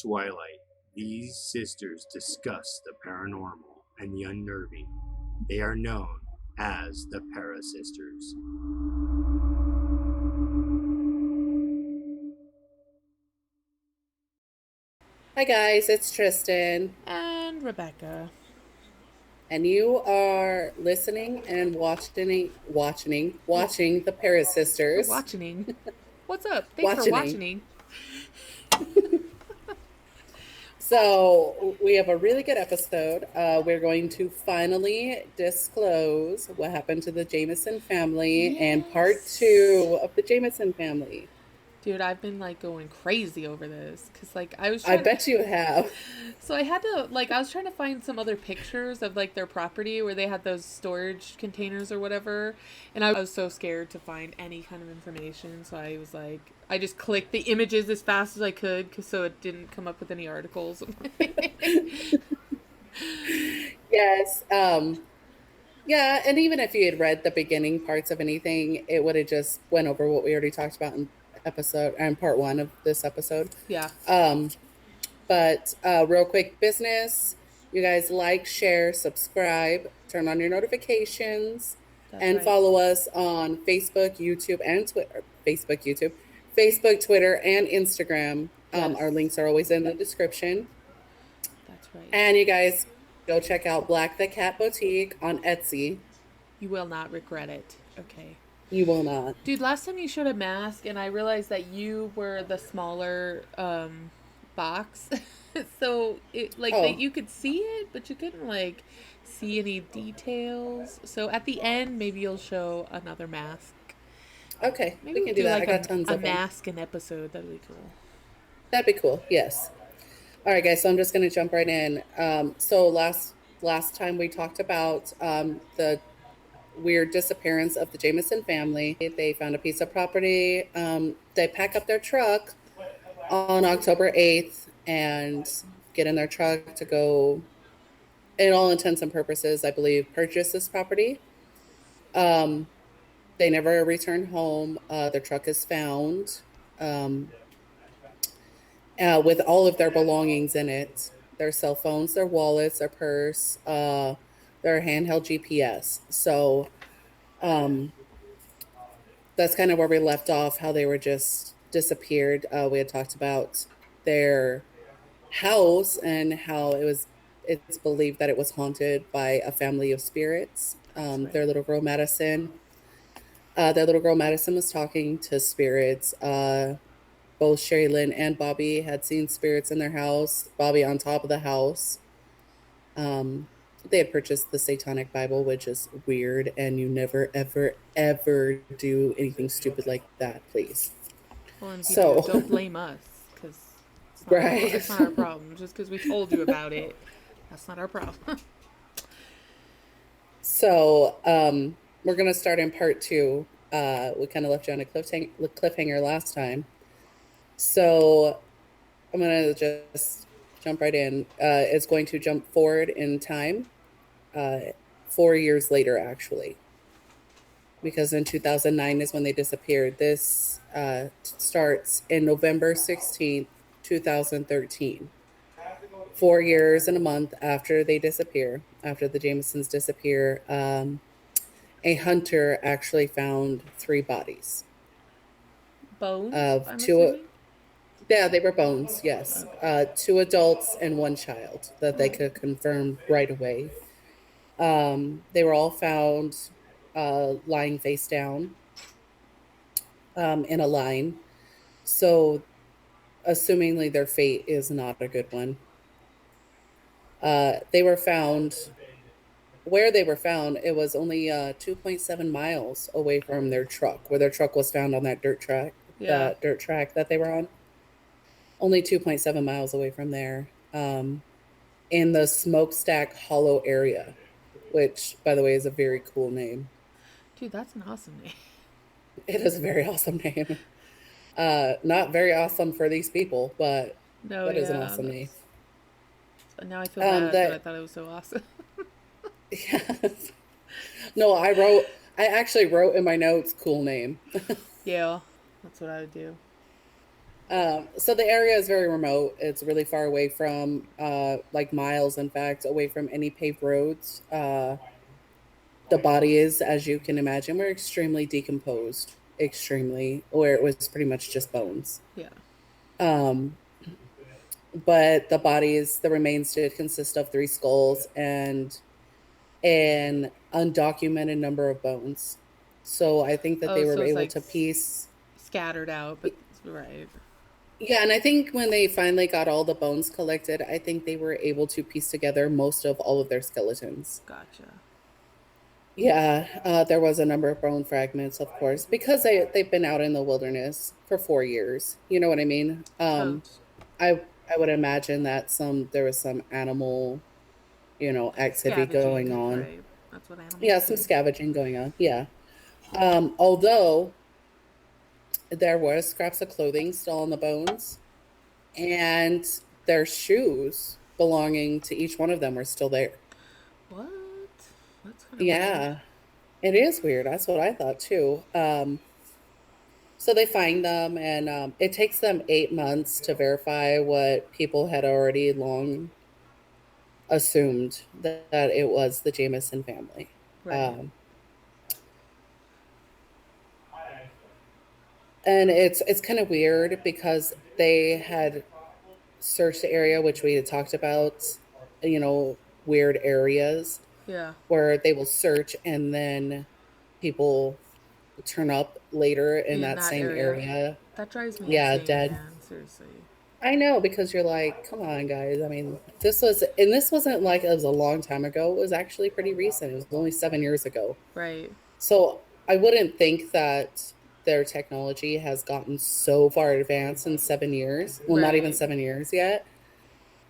twilight, these sisters discuss the paranormal and the unnerving. They are known as the ParaSisters. Hi guys, it's Tristan, And Rebecca. and you are listening and watching the Paris Sisters. Watching. What's up? Thanks for Watching. watching. So we have a really good episode. We're going to finally disclose what happened to the Jamison family and part Yes. 2 of the Jamison family. Dude, I've been like going crazy over this because like I was I trying to. bet you have. So I had to like I was trying to find some other pictures of like their property where they had those storage containers or whatever, and I was so scared to find any kind of information. So I was like, I just clicked the images as fast as I could, so it didn't come up with any articles. Yes. Yeah, and even if you had read the beginning parts of anything, it would have just went over what we already talked about in episode and part 1 of this episode. Yeah, Um, but real quick business, you guys like, share, subscribe, turn on your notifications, that's and right. follow us on Facebook, YouTube, and Twitter. Facebook, Twitter, and Instagram. Our Yes, links are always in the description. that's right. And you guys go check out Black the Cat Boutique on Etsy. You will not regret it. Okay. You will not. Dude, last time you showed a mask, and I realized that you were the smaller box, so it like that Oh, you could see it, but you couldn't like see any details. So at the end, maybe you'll show another mask. okay. Maybe We we'll can do do that. I like got tons a of them. mask an episode. That'd be cool. That'd be cool. Yes. All right, guys. So I'm just going to jump right in. So last time we talked about the weird disappearance of the Jamison family. They found a piece of property. They pack up their truck on October 8th and get in their truck to go, in all intents and purposes, I believe, purchase this property. Um, they never return home. Their truck is found um, with all of their belongings in it, their cell phones, their wallets, their purse, their handheld GPS. So um, that's kind of where we left off, how they were just disappeared. We had talked about their house and how it's believed that it was haunted by a family of spirits. That's Their right. little girl Madison. Their little girl Madison was talking to spirits. Both Sherry Lynn and Bobby had seen spirits in their house. Bobby on top of the house. They had purchased the Satanic Bible, which is weird, and you never, ever, ever do anything stupid like that, please. Well, and if you do, So, don't blame us because it's not our right. it's not our problem. Just because we told you about it, that's not our problem. So, we're going to start in part 2. We kind of left you on a cliffhanger last time. So, I'm going to just jump right in. It's going to jump forward in time, uh, 4 years later, actually, because in 2009 is when they disappeared. This starts in November 16th, 2013. 4 years and a month after they disappear, after the Jamisons disappear, a hunter actually found 3 bodies Bones, of I'm two. assuming. Yeah, they were bones. Yes, Okay. 2 adults and 1 child that they could confirm right away. They were all found lying face down in a line. So, assumingly, their fate is not a good one. They were found where they were found. It was only 2.7 miles away from their truck, where their truck was found on Yeah. that dirt track that they were on. Only 2.7 miles away from there, in the Smokestack Hollow area, which, by the way, is a very cool name. Dude, that's an awesome name. It is a very awesome name. Not very awesome for these people, but No, that is an yeah, awesome name. that's. Now I feel bad that I That thought it was so awesome. yes. No, I actually wrote in my notes, cool name. Yeah, that's what I would do. So the area is very remote. It's really far away from, like miles, in fact, away from any paved roads. The bodies, as you can imagine, were extremely decomposed, extremely, where it was pretty much just bones. Yeah. Um, but the remains did consist of three skulls and an undocumented number of bones. So I think that Oh, they so were it's able like to piece. scattered out, but right. Yeah, and I think when they finally got all the bones collected, I think they were able to piece together most of all of their skeletons. Gotcha. Yeah, there was a number of bone fragments, of course, because they've been out in the wilderness for 4 years. You know what I mean? Totes. I would imagine that there was some animal, activity going Scavenging, on. right. That's what animals Yeah, some do. scavenging going on. Yeah. Although there were scraps of clothing still on the bones, and their shoes belonging to each one of them were still there. What? That's kind of weird. Yeah, it is weird. That's what I thought too. So they find them, and it takes them 8 months to verify what people had already long assumed, that it was the Jamison family. Right. Um, and it's kind of weird because they had searched the area, which we had talked about, you know, weird areas Yeah. where they will search and then people turn up later in In that that same area. area. That drives me Yeah, insane, dead. man. Seriously. I know, because you're like, come on, guys. I mean, this wasn't like it was a long time ago. It was actually pretty recent. It was only 7 years ago. Right. So I wouldn't think that their technology has gotten so far advanced in 7 years. Well, not even Right. 7 years yet.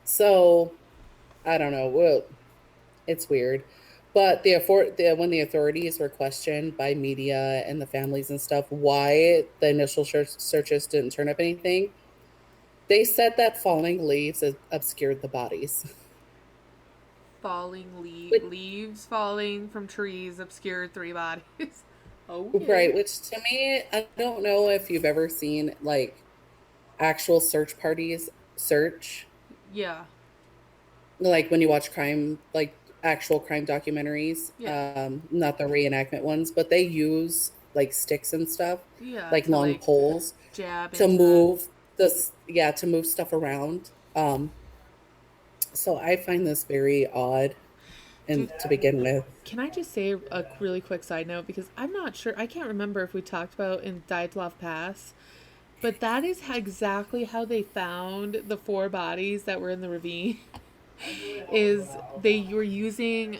So I don't know. Well, it's weird. But when the authorities were questioned by media and the families and stuff, why the initial searches didn't turn up anything, they said that falling leaves obscured the bodies. Which, Leaves falling from trees obscured three bodies. Okay. right, which to me, I don't know if you've ever seen like actual search parties search, Yeah. like when you watch crime, like actual crime documentaries, Yeah. not the reenactment ones, but they use like sticks and stuff, Yeah. like To long like poles jab to into the. move yeah, to move stuff around. So I find this very odd and Dude, to begin with. can I just say a really quick side note? Because I'm not sure, I can't remember if we talked about in Dyatlov Pass, but that is exactly how they found the four bodies that were in the ravine. Is they were using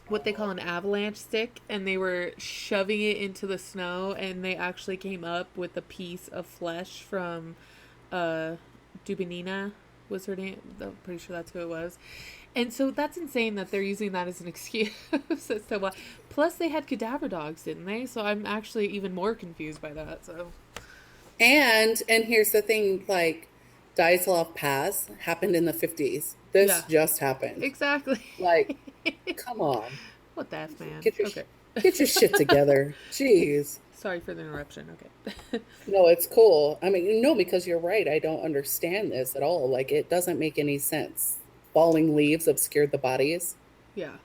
what they call an avalanche stick, and they were shoving it into the snow, and they actually came up with a piece of flesh from uh Dubinina was her name. I'm pretty sure that's who it was. And so that's insane that they're using that as an excuse as to why. Plus, they had cadaver dogs, didn't they? So I'm actually even more confused by that. So And here's the thing, like Dyatlov Pass happened in the 50s. This yeah, just happened. exactly. Like, come on. What the f, man? Get your Okay. get your shit together. Jeez. Sorry for the interruption. Okay. No, it's cool. I mean, no, because you're right. I don't understand this at all. Like, it doesn't make any sense. Falling leaves obscured the bodies. Yeah.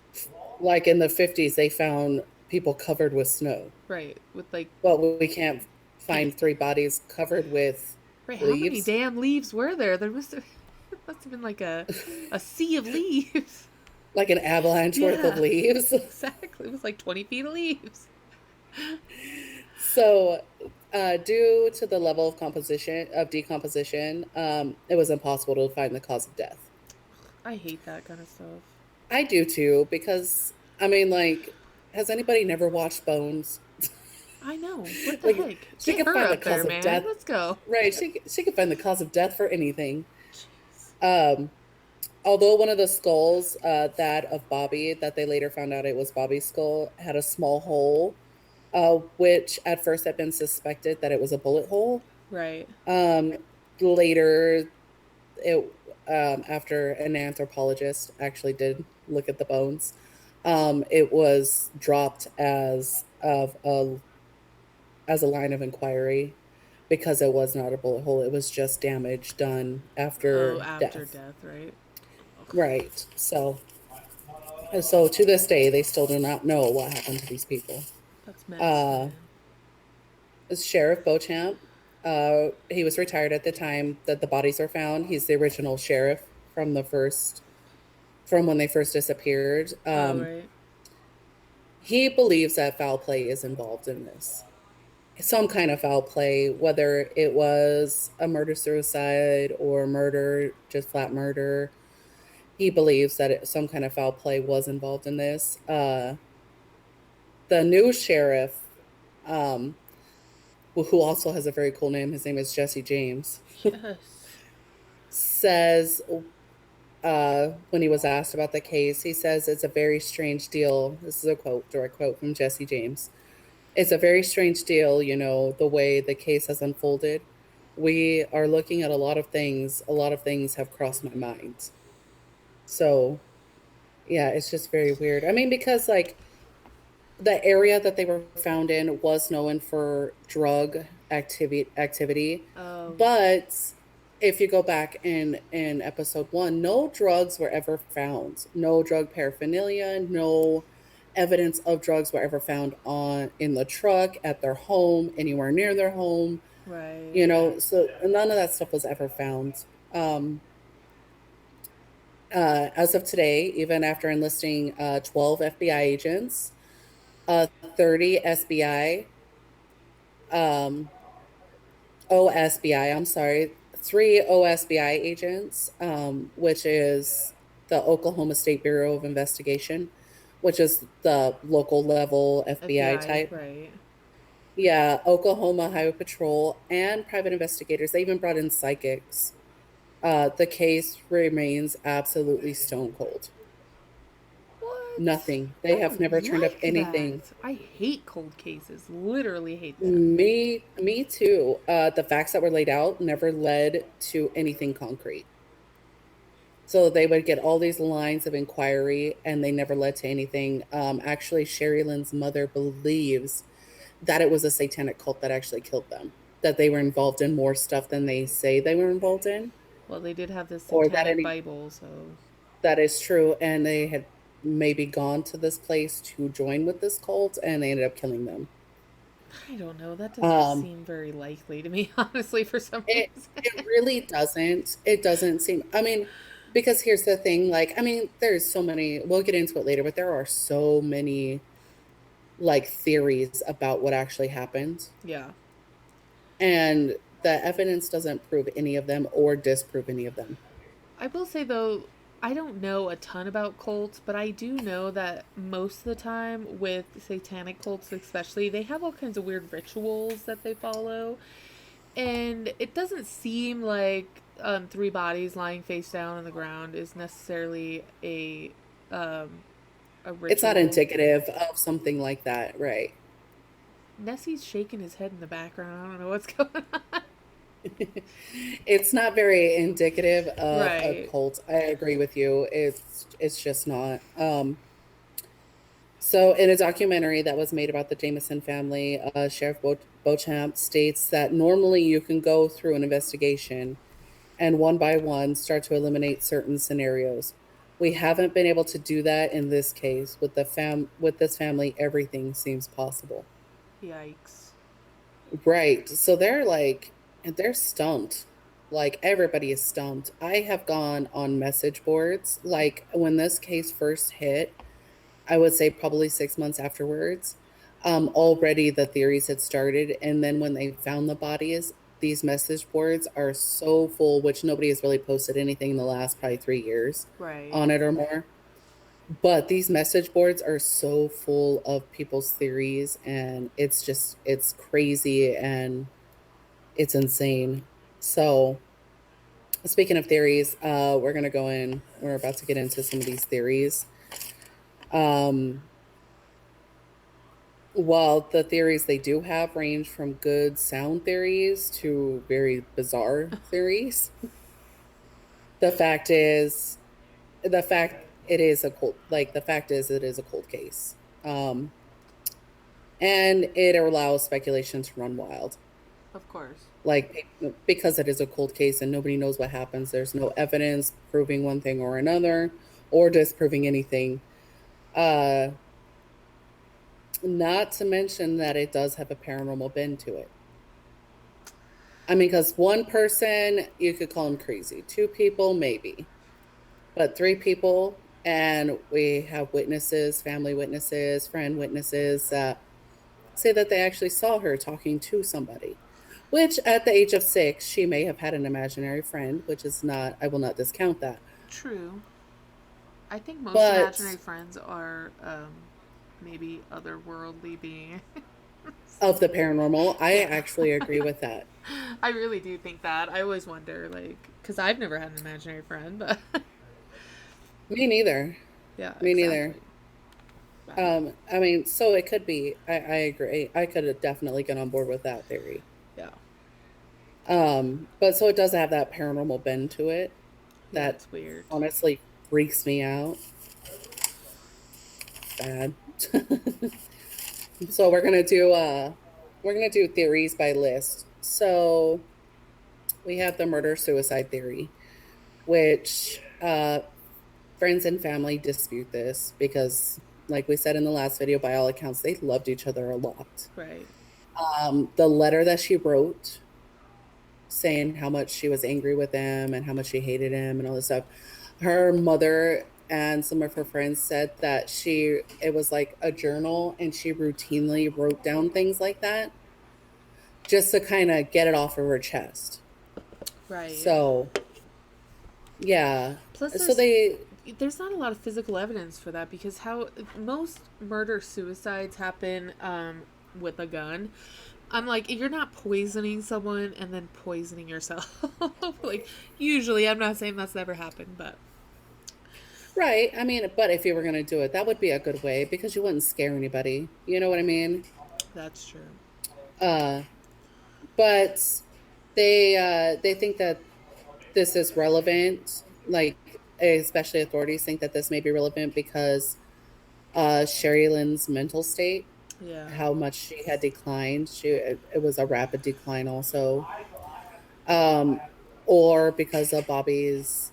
Like in the 50s, they found people covered with snow. Right. With like, But we can't can't. find three bodies covered with Right. How many leaves. damn leaves were there? There must have. It must have been like a sea of leaves. Like an avalanche worth of Yeah. leaves. Exactly. It was like 20 feet of leaves. So, due to the level of decomposition, it was impossible to find the cause of death. I hate that kind of stuff. I do too, because I mean, like, has anybody never watched Bones? I know. What the Like, heck? she Get could her find the up there, cause of man. death, Let's go. right? She could find the cause of death for anything. Um, Although one of the skulls, that of Bobby, that they later found out it was Bobby's skull, had a small hole, which at first had been suspected that it was a bullet hole. Right. Um, Later, it after an anthropologist actually did look at the bones, it was dropped as a line of inquiry. because it was not a bullet hole. It was just damage done Oh, after after death. death, right? Ugh, Right. So to this day, they still do not know what happened to these people. that's messed, Uh, man. Sheriff Beauchamp, he was retired at the time that the bodies were found. He's the original sheriff from from when they first disappeared. Oh, right. He believes that foul play is involved in this. Some kind of foul play, whether it was a murder suicide or murder, just flat murder. He believes that some kind of foul play was involved in this. The new sheriff, um, who also has a very cool name, his name is Jesse James, Yes. says when he was asked about the case, he says it's a very strange deal. This is a quote, direct quote from Jesse James. It's a very strange deal, the way the case has unfolded. We are looking at a lot of things. A lot of things have crossed my mind. So, yeah, it's just very weird. I mean, because like the area that they were found in was known for drug activity, Oh, but if you go back in episode 1, no drugs were ever found. No drug paraphernalia, no evidence of drugs were ever found on in the truck, at their home, anywhere near their home. right. So none of that stuff was ever found. um as of today, even after enlisting 12 FBI agents, 30 SBI, um, OSBI, I'm sorry, 3 OSBI agents, which is the Oklahoma State Bureau of Investigation, which is the local level FBI FBI, type. right. Yeah, Oklahoma Highway Patrol and private investigators. They even brought in psychics. The case remains absolutely stone cold. What? Nothing. I They have don't never turned up like that. anything. I hate cold cases. Literally hate them. Me too. The facts that were laid out never led to anything concrete. So they would get all these lines of inquiry and they never led to anything. Actually, Sherry Lynn's mother believes that it was a satanic cult that actually killed them, that they were involved in more stuff than they say they were involved in, Well, they did have this or that satanic any Bible, so that is true. And they had maybe gone to this place to join with this cult and they ended up killing them. I don't know. That doesn't Um, seem very likely to me, honestly, for some It reason. it really doesn't. It doesn't seem, I mean, because here's the thing, like, I mean, there's so many, we'll get into it later, but there are so many like theories about what actually happened. Yeah. And the evidence doesn't prove any of them or disprove any of them. I will say though, I don't know a ton about cults, but I do know that most of the time with satanic cults, especially, they have all kinds of weird rituals that they follow, and it doesn't seem like 3 bodies lying face down on the ground is necessarily um, a It's not ritual. indicative of something like that, right? Nessie's shaking his head in the background. I don't know what's going on. It's not very indicative of a Right. cult. I agree with you. It's just not. So, in a documentary that was made about the Jamison family, Sheriff Beauchamp states that normally you can go through an investigation and one by one start to eliminate certain scenarios. We haven't been able to do that in this case. With this family, everything seems possible. Yikes. Right. So they're stumped. Like everybody is stumped. I have gone on message boards. Like when this case first hit, I would say probably 6 months afterwards. Already the theories had started. And then when they found the bodies, these message boards are so full, which nobody has really posted anything in the last probably 3 years Right. on it or more. But these message boards are so full of people's theories, and it's crazy and it's insane. So, speaking of theories, we're about to get into some of these theories. Um, While the theories they do have range from good sound theories to very bizarre theories, the fact is, the fact it is a cold, like the fact is it is a cold case. And it allows speculation to run wild. Of course. Like, because it is a cold case and nobody knows what happens. There's no evidence proving one thing or another, or disproving anything. Uh, Not to mention that it does have a paranormal bend to it. I mean, because one person, you could call them crazy. Two people, maybe. But three people, and we have witnesses, family witnesses, friend witnesses that say that they actually saw her talking to somebody. Which, at the age of 6, she may have had an imaginary friend, which is not, I will not discount that. True. I think most imaginary But friends are maybe otherworldly beings. of the paranormal, I Yeah. actually agree with that. I really do think that. I always wonder, like, because I've never had an imaginary friend, but Me neither. yeah, Me neither. exactly. But, I mean, so it could be. I agree. I could have definitely get on board with that theory. yeah. But so it does have that paranormal bend to it Yeah, that it's weird. honestly freaks me out. Bad. So we're gonna do theories by list. So we have the murder suicide theory, which friends and family dispute this because, like we said in the last video, by all accounts, they loved each other a lot. Right. The letter that she wrote saying how much she was angry with him and how much she hated him and all this stuff. Her mother and some of her friends said that it was like a journal and she routinely wrote down things like that just to kind of get it off of her chest. Right. So, yeah. Plus, So there's not a lot of physical evidence for that because how most murder suicides happen with a gun. I'm like, you're not poisoning someone and then poisoning yourself. Like, usually, I'm not saying that's never happened, but right. I mean, but if you were going to do it, that would be a good way because you wouldn't scare anybody. You know what I mean? that's true. Uh, but they think that this is relevant, like especially authorities think that this may be relevant because Sherry Lynn's mental state, Yeah. how much she had declined. It was a rapid decline also. Um, or because of Bobby's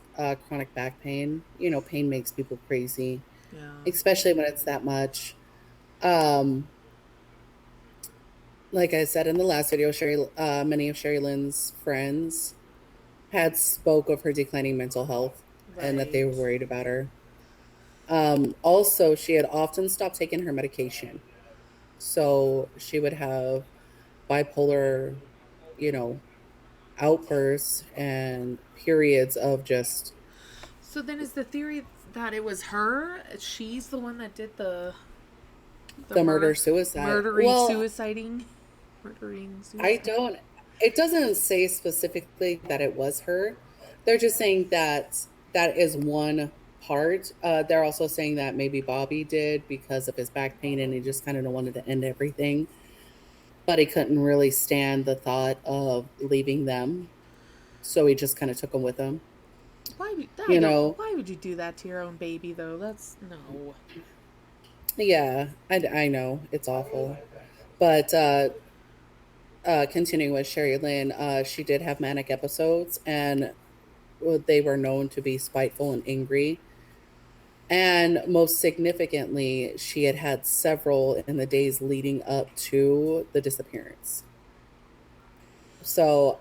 chronic back pain. You know, pain makes people crazy, Yeah. especially when it's that much. Um, like I said in the last video, many of Sherry Lynn's friends had spoke of her declining mental health and that they were Right. worried about her. Also, she had often stopped taking her medication. So she would have bipolar, you know, outbursts and periods of just So then is the theory that it was her? She's the one that did the the murder suicide. murdering Well, suiciding murdering I suicide. don't, it doesn't say specifically that it was her. They're just saying that that is one part. They're also saying that maybe Bobby did because of his back pain and he just kind of wanted to end everything. But he couldn't really stand the thought of leaving them. So he just kind of took them with him. Why would I You don't? know, Why would you do that to your own baby though? That's no. yeah, I know it's awful. But continuing with Sherry Lynn, she did have manic episodes and they were known to be spiteful and angry. And most significantly, she had had several in the days leading up to the disappearance. So,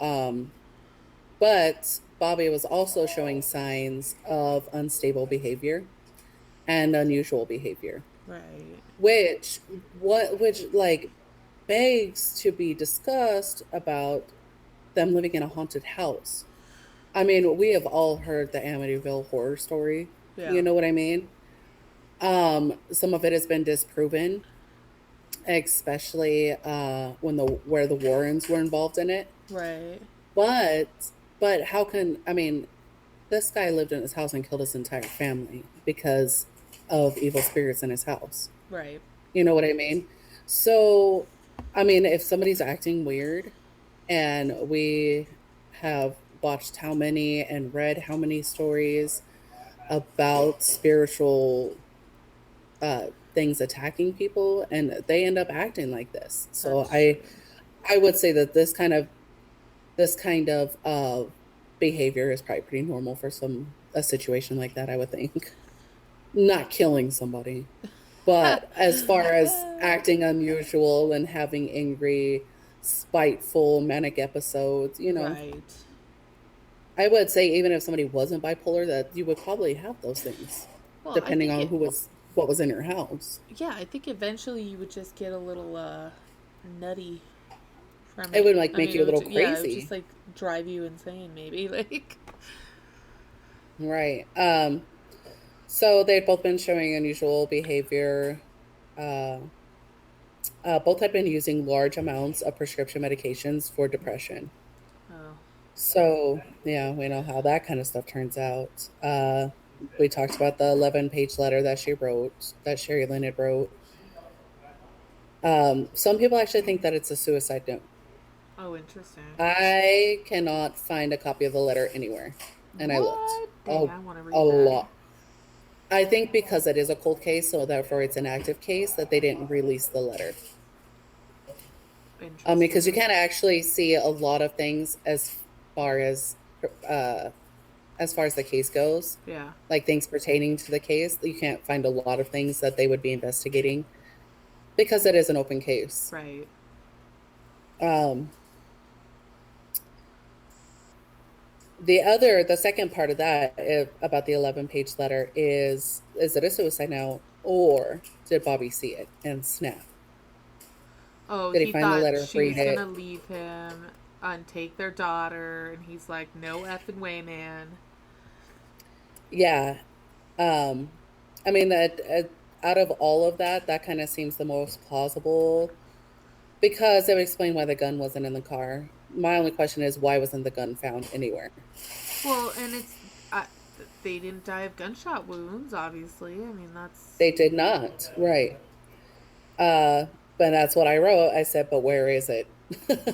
but Bobby was also showing signs of unstable behavior and unusual behavior, Right. which which like begs to be discussed about them living in a haunted house. I mean, we have all heard the Amityville horror story. Yeah. You know what I mean? Some of it has been disproven, especially when the where the Warrens were involved in it. Right. But but how can I mean this guy lived in his house and killed his entire family because of evil spirits in his house. Right. You know what I mean? So I mean if somebody's acting weird and we have watched how many and read how many stories about spiritual things attacking people and they end up acting like this. So That's true. I would say that this kind of behavior is probably pretty normal for a situation like that, I would think. Not killing somebody. But as far as acting unusual and having angry, spiteful, manic episodes, Right. I would say even if somebody wasn't bipolar, that you would probably have those things, Well, I depending think on it. what was in your house. Yeah, I think eventually you would just get a little nutty from It it. would like I make mean, you a little yeah, it would just crazy. like drive you insane, maybe. Like, Right. So they've both been showing unusual behavior. Uh, both had been using large amounts of prescription medications for depression. oh, So, yeah, we know how that kind of stuff turns out. We talked about the 11-page letter that she wrote, that Sherry Lynn had wrote. Some people actually think that it's a suicide note. oh, interesting. I cannot find a copy of the letter anywhere, and I looked What? Dang, I want to a read that. lot. I think because it is a cold case, so therefore it's an active case, that they didn't release the letter. Because you Interesting. can't actually see a lot of things far as uh, as far as the case goes, Yeah. like things pertaining to the case. You can't find a lot of things that they would be investigating because it is an open case. Right. Um, the second part of that about the 11-page letter is it a suicide note or did Bobby see it and snap? Oh, Did he he find the thought letter, she read was gonna it? leave him and take their daughter, and he's like, "No effing way, man." Yeah. Um, I mean that out of all of that, that kind of seems the most plausible because it would explain why the gun wasn't in the car. My only question is why wasn't the gun found anywhere? Well, and uh, they didn't die of gunshot wounds, obviously. I mean, that's They did not. Right. Uh, but that's what I wrote. I said, but where is it?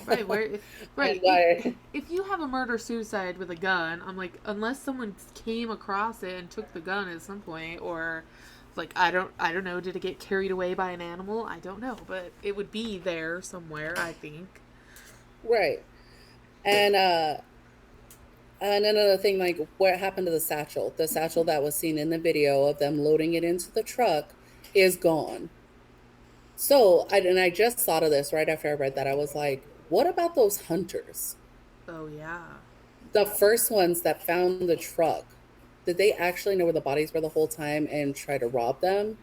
right. Where, And right? why? If you have a murder suicide with a gun, I'm like, unless someone came across it and took the gun at some point, or like I don't know, did it get carried away by an animal? I don't know, but it would be there somewhere, I think. Right. And another thing, like what happened to the satchel? The satchel that was seen in the video of them loading it into the truck is gone. So I just thought of this right after I read that. I was like, what about those hunters? Oh yeah. The first ones that found the truck, did they actually know where the bodies were the whole time and try to rob them?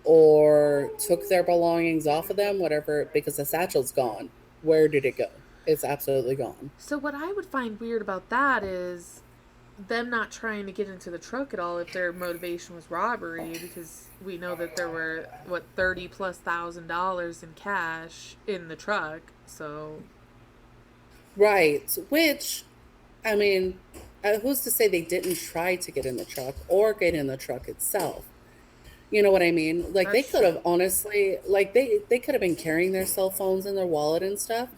Or took their belongings off of them, whatever, because the satchel's gone. Where did it go? It's absolutely gone. So what I would find weird about that is them not trying to get into the truck at all if their motivation was robbery, because we know that there were what 30 plus $1,000 in cash in the truck. So Right. Which, I mean, who's to say they didn't try to get in the truck or get in the truck itself? You know what I mean? Like they that's could true. have honestly, like they could have been carrying their cell phones in their wallet and stuff,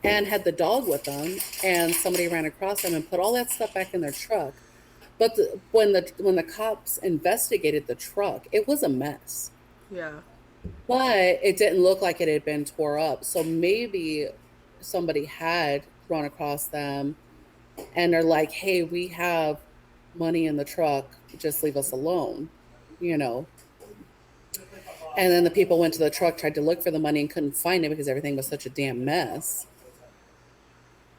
and had the dog with them, and somebody ran across them and put all that stuff back in their truck. But when the cops investigated the truck, it was a mess. Yeah. But it didn't look like it had been tore up. So maybe somebody had run across them and they're like, "Hey, we have money in the truck. Just leave us alone." You know. And then the people went to the truck, tried to look for the money and couldn't find it because everything was such a damn mess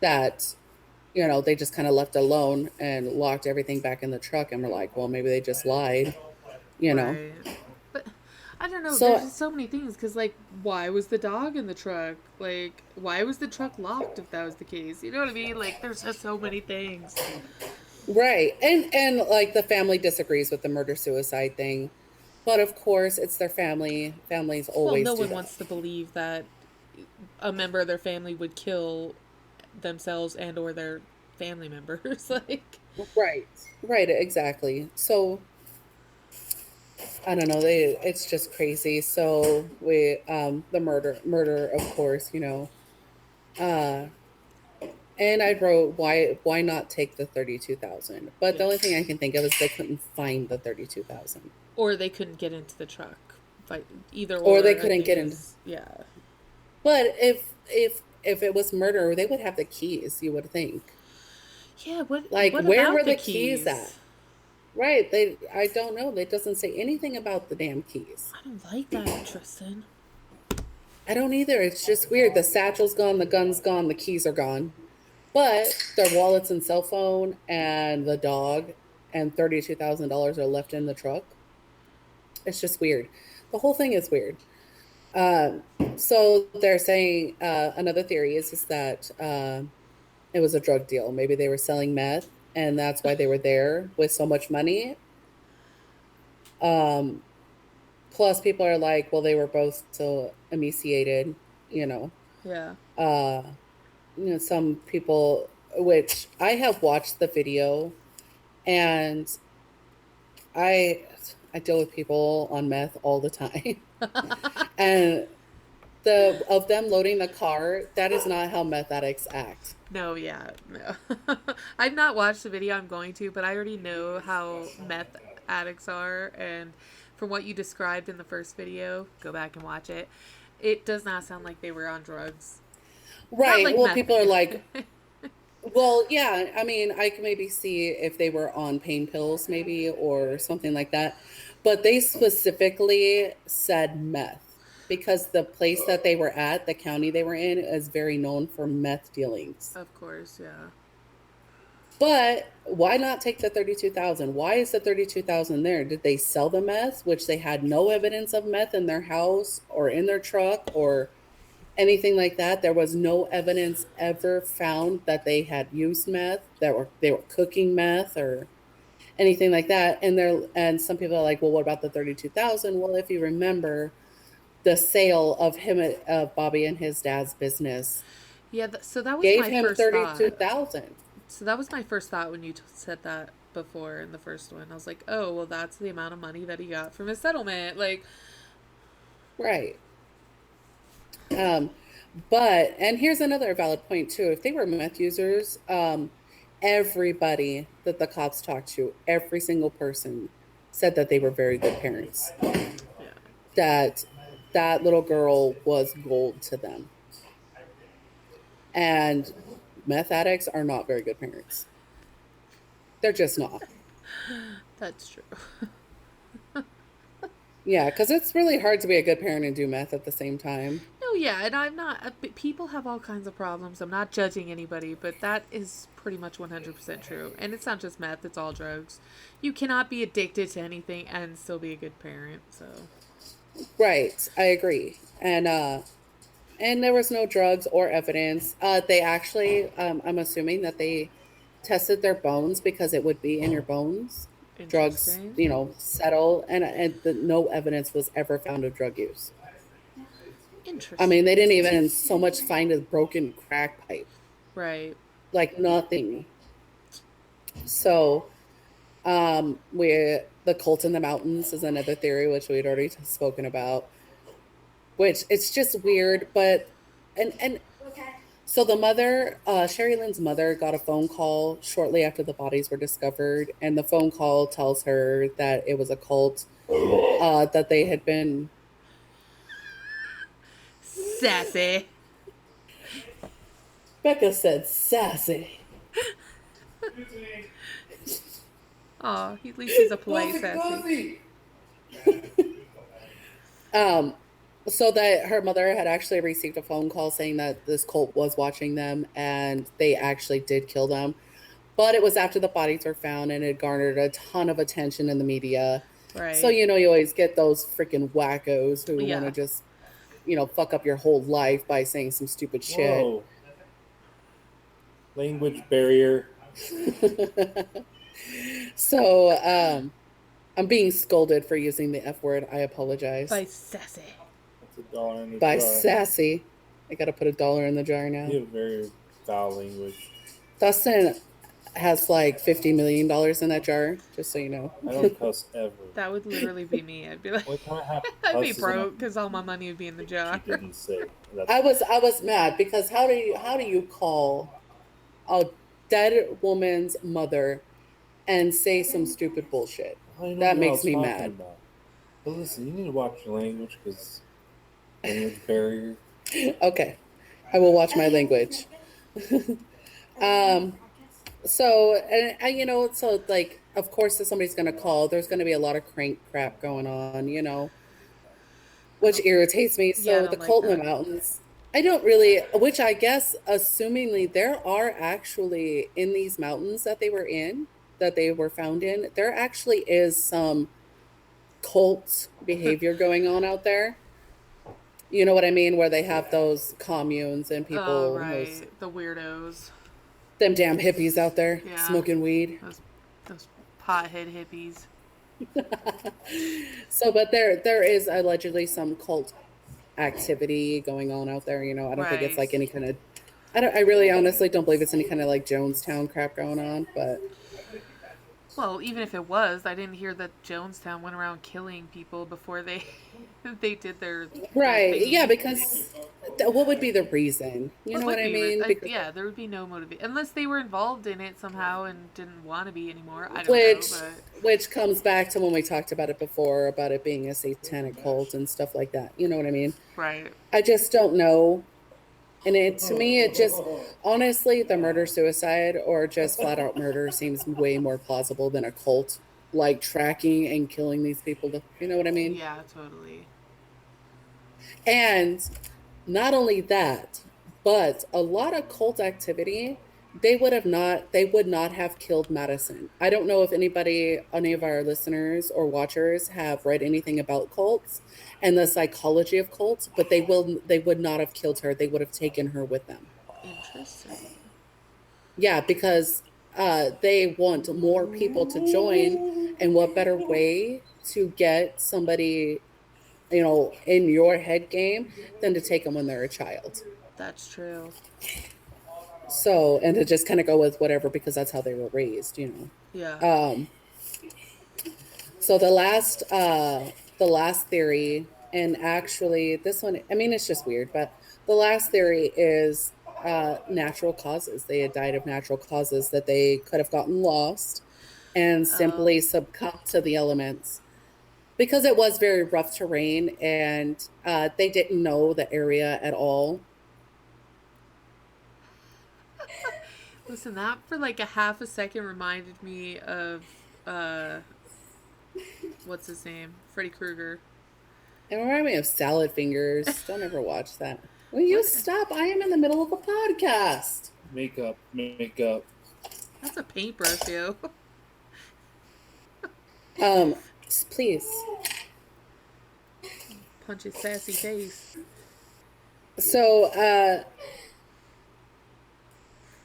that they just kind of left alone and locked everything back in the truck and were like, well, maybe they just lied, you know. Right. But I don't know. There's So just so many things. Because, like, why was the dog in the truck? Like, why was the truck locked if that was the case? You know what I mean? Like, there's just so many things. right. And like the family disagrees with the murder suicide thing. But of course, it's their family. Families Well, no always do one that. wants to believe that a member of their family would kill themselves and or their family members. Like, Right. Right, exactly. So I don't know, it's just crazy. So we the murder of course, uh and I wrote why not take the 32,000? But the yeah. only thing I can think of is they couldn't find the 32,000. Or they couldn't get into the truck. But either Or they or, I couldn't think get in. is, yeah. But if if it was murder, they would have the keys, you would think. Yeah, Like, what where about were the the keys at? keys? Right. I don't know. It doesn't say anything about the damn keys. I don't like that, Tristan. I don't either. It's just weird. The satchel's gone, the gun's gone, the keys are gone. But their wallets and cell phone and the dog and $32,000 are left in the truck. It's just weird. The whole thing is weird. Um, so they're saying another theory is that it was a drug deal. Maybe they were selling meth, and that's why they were there with so much money. Um, Plus, people are like, well, they were both so emaciated, you know. Yeah. Uh, some people, which I have watched the video, and I I deal with people on meth all the time, and the of them loading the car, that is not how meth addicts act. No, yeah, no. I've not watched the video. I'm going to, but I already know how meth addicts are, and from what you described in the first video, go back and watch it. It does not sound like they were on drugs. Not Right. like Well, meth. people are like, well, yeah. I mean, I can maybe see if they were on pain pills, maybe, or something like that. But they specifically said meth because the place that they were at, the county they were in, is very known for meth dealings. Of course, yeah. But why not take the 32,000? Why is the 32,000 there? Did they sell the meth, which they had no evidence of meth in their house or in their truck or anything like that? There was no evidence ever found that they had used meth, that they were cooking meth or anything like that. And some people are like, well, what about the 32,000? Well, if you remember the sale of Bobby and his dad's business Yeah, so that was gave my him first thought. 32,000. So that was my first thought when you said that before in the first one. I was like, oh, well, that's the amount of money that he got from his settlement. Like, Right. Um, but and here's another valid point too. If they were meth users, everybody that the cops talked to, every single person said that they were very good parents. yeah. That that little girl was gold to them. And meth addicts are not very good parents. They're just not. That's true. Yeah, because it's really hard to be a good parent and do meth at the same time. No, yeah, and I'm not. People have all kinds of problems. I'm not judging anybody, but that is pretty much 100% true. And it's not just meth, it's all drugs. You cannot be addicted to anything and still be a good parent, so. Right, I agree. And there was no drugs or evidence. They actually, I'm assuming that they tested their bones because it would be in your bones. Drugs, Interesting. settle, and no evidence was ever found of drug use. I mean, Interesting. they didn't even so much find a broken crack pipe, Right. like nothing. So, we the cult in the mountains is another theory which we'd already spoken about. Which it's just weird, but and so the mother, Sherry Lynn's mother, got a phone call shortly after the bodies were discovered, and the phone call tells her that it was a cult, that they had been. Sassy. Becca said sassy. Aw, at least he's a polite sassy. Um, so that her mother had actually received a phone call saying that this cult was watching them, and they actually did kill them. But it was after the bodies were found, and it garnered a ton of attention in the media. So Right. you always get those freaking wackos who want to Yeah. just fuck up your whole life by saying some stupid shit. Whoa. Language barrier. So I'm being scolded for using the F word. I apologize. By sassy. That's $1 in the By jar. sassy. I gotta put $1 in the jar now. You have very foul language. Dustin has like $50 million in that jar, just so you know. I don't cuss ever. That would literally be me. I'd be like, What time I have I'd be cusses broke because all my money would be in the jar. She didn't say. I was mad because how do you call a dead woman's mother and say some stupid bullshit? I don't know That what I makes was me talking mad. about. But listen, you need to watch your language because language barrier. Okay. I will watch my language. um, so, so like, of course, if somebody's going to call, there's going to be a lot of crank crap going on, which irritates me. Yeah, I So the don't like cult in the that. mountains, I don't really, which I guess, assumingly, there are actually in these mountains that they were found in, there actually is some cult behavior going on out there. You know what I mean? Where they have those communes and Oh, people, those right. The weirdos. them damn hippies out there Yeah. smoking weed. Those pothead hippies. So, but there is allegedly some cult activity going on out there. I don't think it's Right. like any kind of. I really honestly don't believe it's any kind of like Jonestown crap going on. But Well, even if it was, I didn't hear that Jonestown went around killing people before they they did their right, yeah, thingy. because what would be the reason? You What know what would I be? mean? Because Yeah, there would be no motivation unless they were involved in it somehow and didn't want to be anymore. I don't know, which but which comes back to when we talked about it before about it being a satanic cult and stuff like that. You know what I mean? right. I just don't know. And to me, it just, honestly, the murder suicide or just flat out murder seems way more plausible than a cult, like tracking and killing these people. You know what I mean? Yeah, totally. And not only that, but a lot of cult activity, they would not have killed Madison. I don't know if any of our listeners or watchers have read anything about cults and the psychology of cults, but they would not have killed her. They would have taken her with them. Interesting. Yeah, because they want more people to join, and what better way to get somebody, in your head game than to take them when they're a child. That's true. So, and to just kind of go with whatever because that's how they were raised. Yeah. So the last theory, and actually this one, I mean, it's just weird, but the last theory is natural causes. They had died of natural causes, that they could have gotten lost and Oh, simply succumbed to the elements because it was very rough terrain, and they didn't know the area at all. listen, that for like a half a second reminded me of uh, what's his name, Freddy Krueger. It reminded me of Salad Fingers. Don't ever watch that. Will you What? stop? I am in the middle of a podcast. Makeup, makeup. That's a paintbrush, yo. Um, please. Punch his sassy face. So,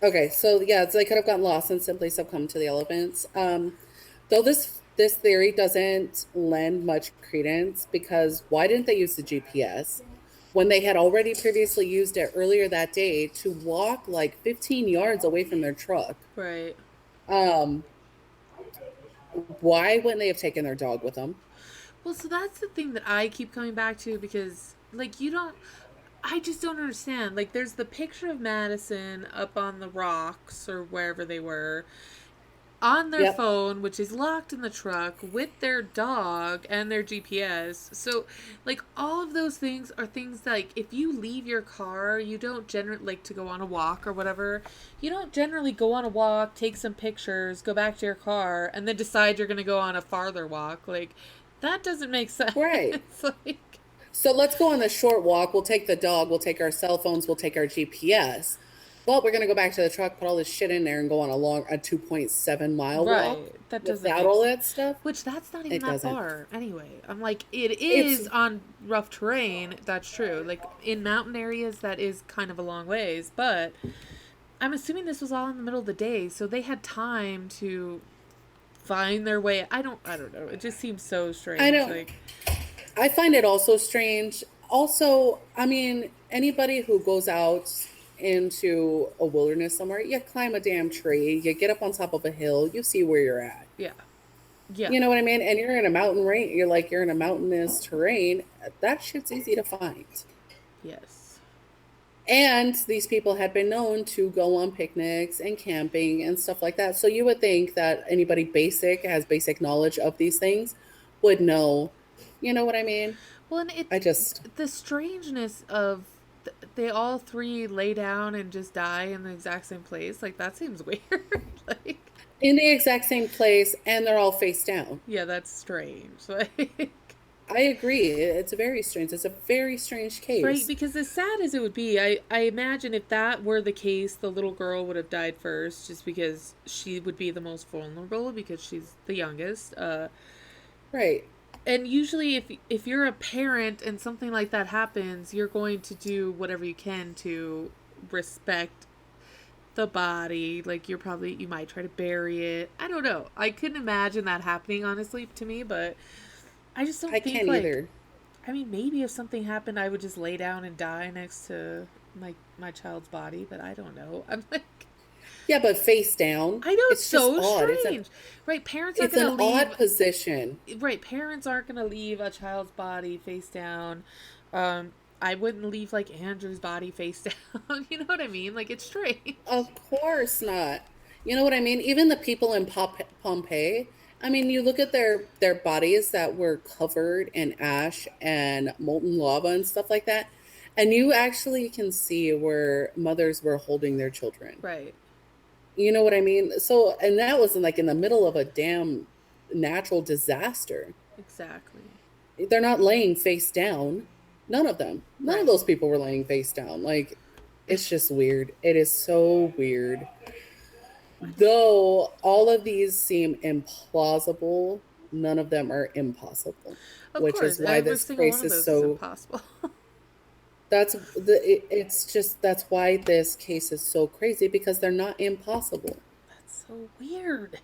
okay, so yeah, they could have gotten lost and simply succumbed to the elements. Though this theory doesn't lend much credence because why didn't they use the GPS when they had already previously used it earlier that day to walk like 15 yards away from their truck? Right. Um, why wouldn't they have taken their dog with them? Well, so that's the thing that I keep coming back to because, like, you don't. I just don't understand. Like, there's the picture of Madison up on the rocks or wherever they were on their Yep. phone, which is locked in the truck with their dog and their GPS. So, like, all of those things are things that, like, if you leave your car, you don't generally, like, to go on a walk or whatever, you don't generally go on a walk, take some pictures, go back to your car, and then decide you're going to go on a farther walk. Like, that doesn't make sense. Right. Like, So let's go on the short walk. We'll take the dog. We'll take our cell phones. We'll take our GPS. But we're gonna go back to the truck, put all this shit in there, and go on a 2.7 mile walk right. That doesn't without make all sense. that stuff. Which that's not even It that doesn't. far. Anyway, I'm like, it It's is on rough terrain. That's true. Like in mountain areas, that is kind of a long ways. But I'm assuming this was all in the middle of the day, so they had time to find their way. I don't know. It just seems so strange. I don't. Like, I find it also strange. Also, I mean, anybody who goes out into a wilderness somewhere, you climb a damn tree, you get up on top of a hill, you see where you're at. yeah, yeah, You know what I mean? And you're in a mountain range. You're in a mountainous terrain. That shit's easy to find. yes, And these people had been known to go on picnics and camping and stuff like that. So you would think that anybody has basic knowledge of these things would know. You know what I mean? Well, and I just, the strangeness of they all three lay down and just die in the exact same place? Like, that seems weird. Like, In the exact same place, and they're all face down. yeah, that's strange. Like, I agree. It's very strange. It's a very strange right, case. because as sad as it would be, I imagine if that were the case, the little girl would have died first, just because she would be the most vulnerable because she's the youngest. Right. And usually, if you're a parent and something like that happens, you're going to do whatever you can to respect the body. Like, you might try to bury it. I don't know. I couldn't imagine that happening, honestly, to me, but I just don't I think, can't like, either. I mean, maybe if something happened, I would just lay down and die next to my child's body, but I don't know. I'm like, Yeah, but face down. I know it's It's just so odd. strange, right? Parents aren't It's gonna an leave. odd position. Right, parents aren't gonna leave a child's body face down. I wouldn't leave like Andrew's body face down. You know what I mean? Like, it's strange. Of course not. You know what I mean? Even the people in Pompeii, I mean, you look at their bodies that were covered in ash and molten lava and stuff like that, and you actually can see where mothers were holding their children. Right. You know what I mean? So, and that was like in the middle of a damn natural disaster. Exactly. They're not laying face down. None of them. None of Right. those people were laying face down. Like, it's just weird. It is so weird. Though all of these seem implausible, none of them are impossible. Of Which course, is why every this single case one of is those is so. impossible. It's why this case is so crazy, because they're not impossible. That's so weird.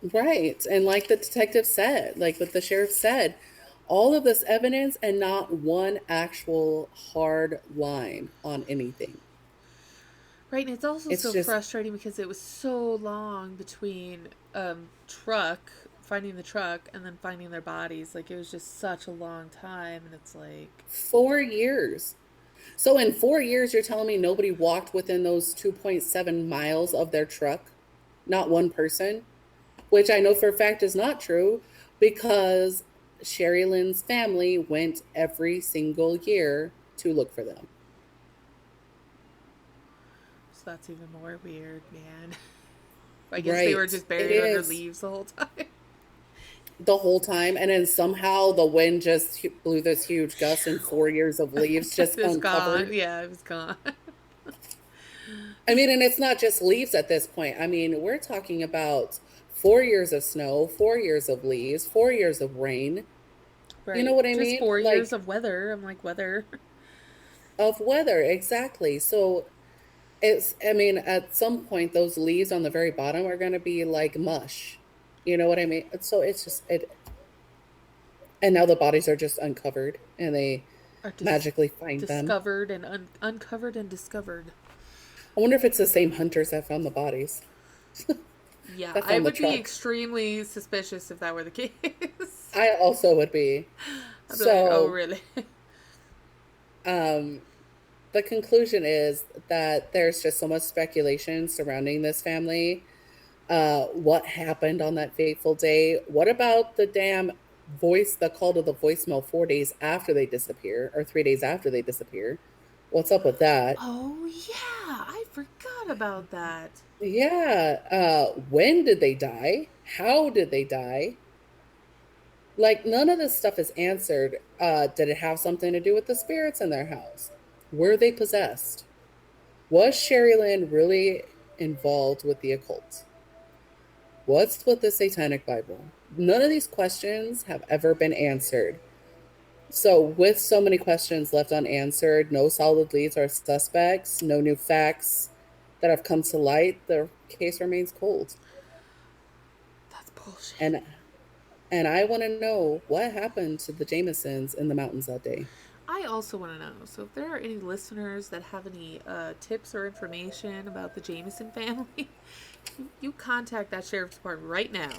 Right. And like the detective said, like what the sheriff said, all of this evidence and not one actual hard line on anything. Right, and it's also It's so just frustrating because it was so long between finding the truck and then finding their bodies. Like, it was just such a long time, and it's like, 4 years. So in 4 years, you're telling me nobody walked within those 2.7 miles of their truck? Not one person? Which I know for a fact is not true, because Sherry Lynn's family went every single year to look for them. so that's even more weird, man. I guess they were Right. just It buried under is. leaves the whole time. The whole time, and then somehow the wind just blew this huge gust, and 4 years of leaves just It was gone. uncovered. Yeah, it was gone. I mean, and it's not just leaves at this point. I mean, we're talking about 4 years of snow, 4 years of leaves, 4 years of rain. Right. You know what I Just mean? 4 years Like, of weather. I'm like, weather. of weather, exactly. So I mean, at some point, those leaves on the very bottom are going to be like mush. You know what I mean? So it's just, and now the bodies are just uncovered, and they Are magically find them. discovered and uncovered and discovered. I wonder if it's the same hunters that found the bodies. Yeah, That I found the would be truck. extremely suspicious if that were the case. I also would be. I'd be like, oh, So, really? um, the conclusion is that there's just so much speculation surrounding this family. What happened on that fateful day? What about the damn the call to the voicemail 4 days after they disappear, or 3 days after they disappear? What's up with that? Oh, yeah, I forgot about that. Yeah. When did they die? How did they die? Like, none of this stuff is answered. Did it have something to do with the spirits in their house? Were they possessed? Was Sherry Lynn really involved with the occult? What's with the Satanic Bible? None of these questions have ever been answered. So, with so many questions left unanswered, no solid leads or suspects, no new facts that have come to light, the case remains cold. That's bullshit. And I want to know what happened to the Jamisons in the mountains that day. I also want to know. So, if there are any listeners that have any tips or information about the Jamison family, you contact that sheriff's department right now.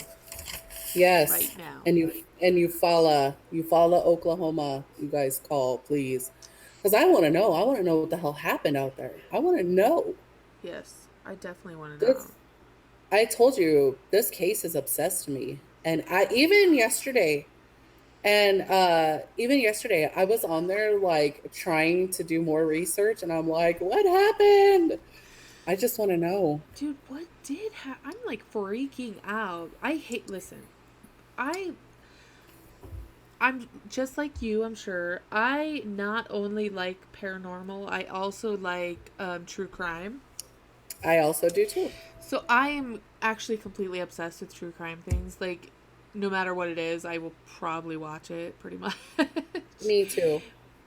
Yes. Right now. And you follow Oklahoma. You guys call, please, because I want to know. I want to know what the hell happened out there. I want to know. Yes, I definitely want to know. I told you this case has obsessed me, and I even yesterday, And even yesterday, I was on there like trying to do more research, and I'm like, what happened? I just want to know. Dude, what did happen? I'm like freaking out. I hate. Listen, I I'm just like you, I'm sure. I not only like paranormal, I also like true crime. I also do too. So I am actually completely obsessed with true crime things. Like, no matter what it is, I will probably watch it pretty much. Me too.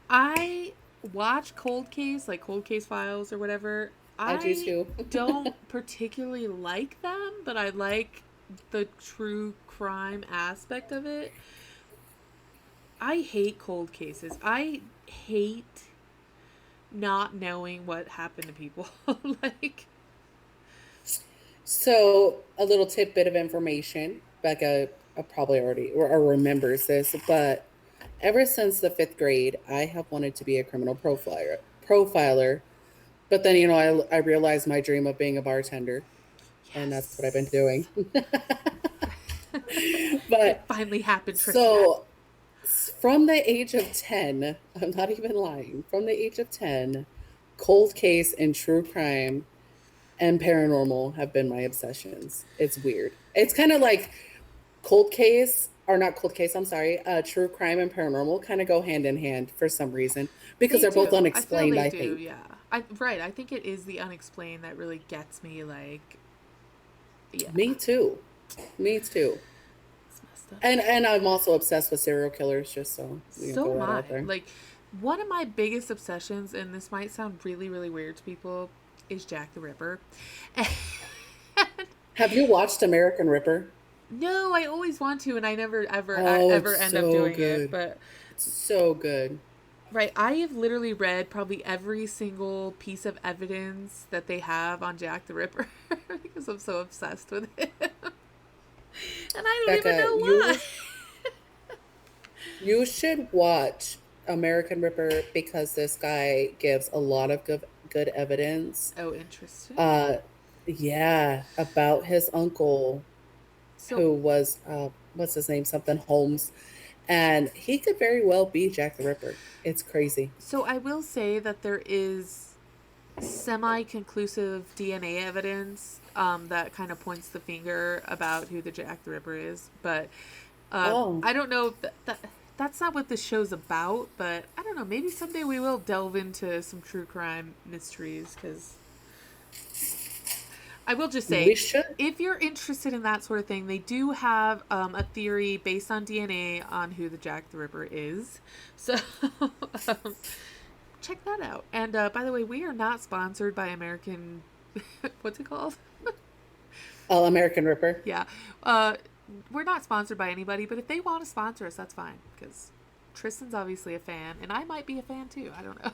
I watch Cold Case, like Cold Case Files or whatever. I do I too. don't particularly like them, but I like the true crime aspect of it. I hate cold cases. I hate not knowing what happened to people. Like, So, a little tidbit of information. Becca probably already or remembers this, but ever since the fifth grade, I have wanted to be a criminal profiler. But then, I realized my dream of being a bartender, and that's what I've been doing. yes. It But finally happened, Tristan. so, from the age of 10, I'm not even lying, from the age of 10, cold case and true crime and paranormal have been my obsessions. It's weird. It's kind of like cold case, or not cold case, I'm sorry, true crime and paranormal kind of go hand in hand for some reason because They they're both do. I feel unexplained, they I do, think. yeah. Right. I think it is the unexplained that really gets me, like, yeah. Me too. Me too. It's messed up. And I'm also obsessed with serial killers, just so we can So throw am that I. out there. Like, one of my biggest obsessions, and this might sound really, really weird to people, is Jack the Ripper. Have you watched American Ripper? No, I always want to, and I never Oh, ever it's end up so doing it. good. But It's so good. right, I have literally read probably every single piece of evidence that they have on Jack the Ripper because I'm so obsessed with it, and I don't even Becca, know why. you should watch American Ripper because this guy gives a lot of good evidence. Oh, interesting. Uh, yeah, about his uncle So, who was what's his name? Something Holmes, and he could very well be Jack the Ripper. It's crazy. so I will say that there is semi-conclusive DNA evidence that kind of points the finger about who the Jack the Ripper is, but Oh, I don't know if that's not what this show's about. But I don't know. Maybe someday we will delve into some true crime mysteries because I will just we say, should. if you're interested in that sort of thing, they do have a theory based on DNA on who the Jack the Ripper is. So um, check that out. And by the way, we are not sponsored by American. What's it called? Oh, American Ripper. Yeah. We're not sponsored by anybody, but if they want to sponsor us, that's fine. Because Tristan's obviously a fan, and I might be a fan too. I don't know.